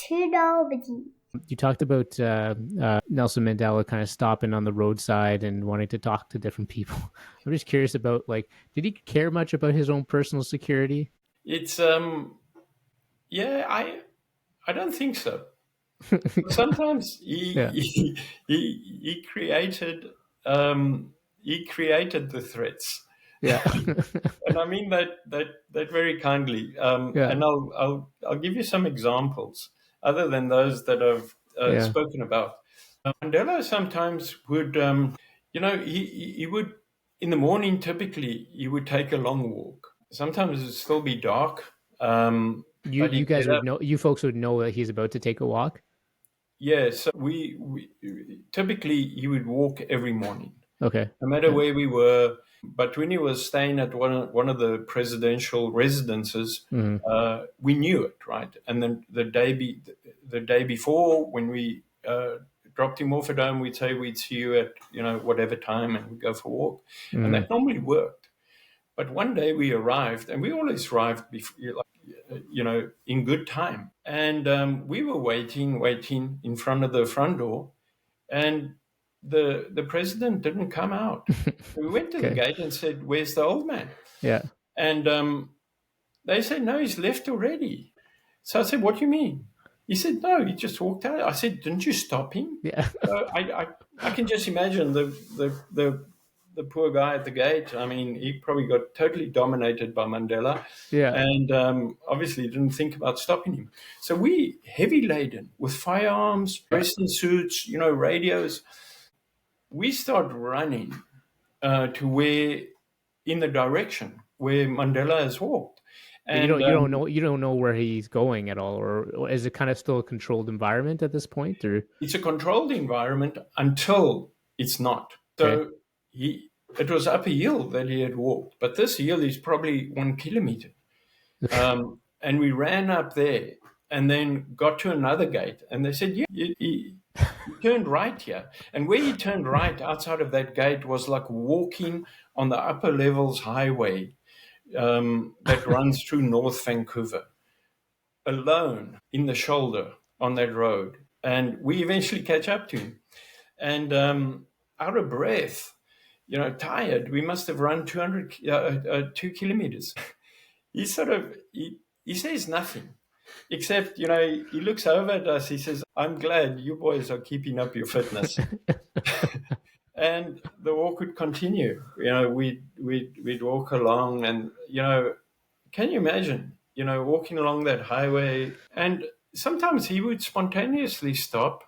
to nobody. You talked about Nelson Mandela kind of stopping on the roadside and wanting to talk to different people. I'm just curious about, like, did he care much about his own personal security? It's yeah, I don't think so. Sometimes Yeah. he created the threats. Yeah. And I mean that very kindly. Yeah. And I'll give you some examples other than those that I've Yeah. spoken about. Mandela sometimes would, he would, in the morning, typically, he would take a long walk. Sometimes it'd still be dark. But You he'd guys get would up. know. You folks would know that he's about to take a walk. Yeah, so we typically he would walk every morning, Okay. no matter where we were. But when he was staying at one of the presidential residences, we knew it, right? And then the day before, when we dropped him off at home, we'd say we'd see you at whatever time, and we'd go for a walk, and that normally worked. But one day we arrived, and we always arrived before, in good time. And we were waiting in front of the front door, and the president didn't come out. We went to the gate and said, "Where's the old man?" Yeah. And they said, "No, he's left already." So I said, "What do you mean?" He said, "No, he just walked out." I said, "Didn't you stop him?" Yeah. I can just imagine the poor guy at the gate. I mean, he probably got totally dominated by Mandela, Yeah. and obviously didn't think about stopping him. So we, heavy laden with firearms, dressed in suits, radios, we start running to in the direction where Mandela has walked. And you don't know where he's going at all, or is it kind of still a controlled environment at this point, or it's a controlled environment until it's not. So it was up a hill that he had walked, but this hill is probably 1 kilometer. And we ran up there and then got to another gate, and they said, "Yeah, he turned right here." And where he turned right outside of that gate was like walking on the upper levels highway that runs through North Vancouver, alone in the shoulder on that road. And we eventually catch up to him, and out of breath, tired. We must have run 2 kilometers. He says nothing, except, he looks over at us. He says, "I'm glad you boys are keeping up your fitness." And the walk would continue. We'd walk along, and can you imagine? Walking along that highway, and sometimes he would spontaneously stop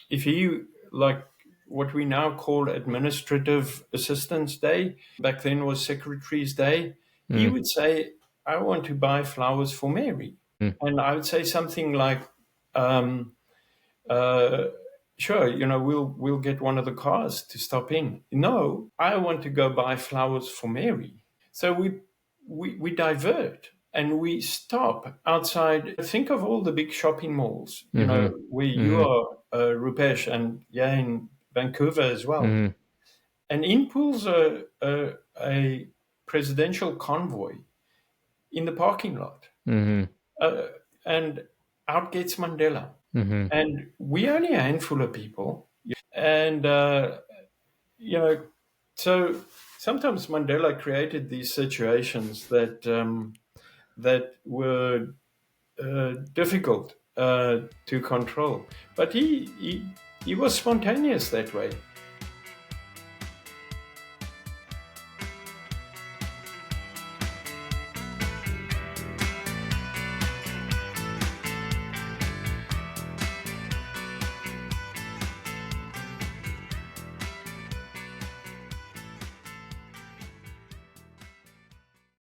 if he, like what we now call Administrative Assistance Day, back then was Secretary's Day. He would say, "I want to buy flowers for Mary," and I would say something like, "Sure, we'll get one of the cars to stop in." "No, I want to go buy flowers for Mary." So we divert and we stop outside. Think of all the big shopping malls, where you are, Rupesh, and in Vancouver as well. And in pulls a presidential convoy in the parking lot, and out gets Mandela. And we only a handful of people, and so sometimes Mandela created these situations that were difficult to control, but he was spontaneous that way.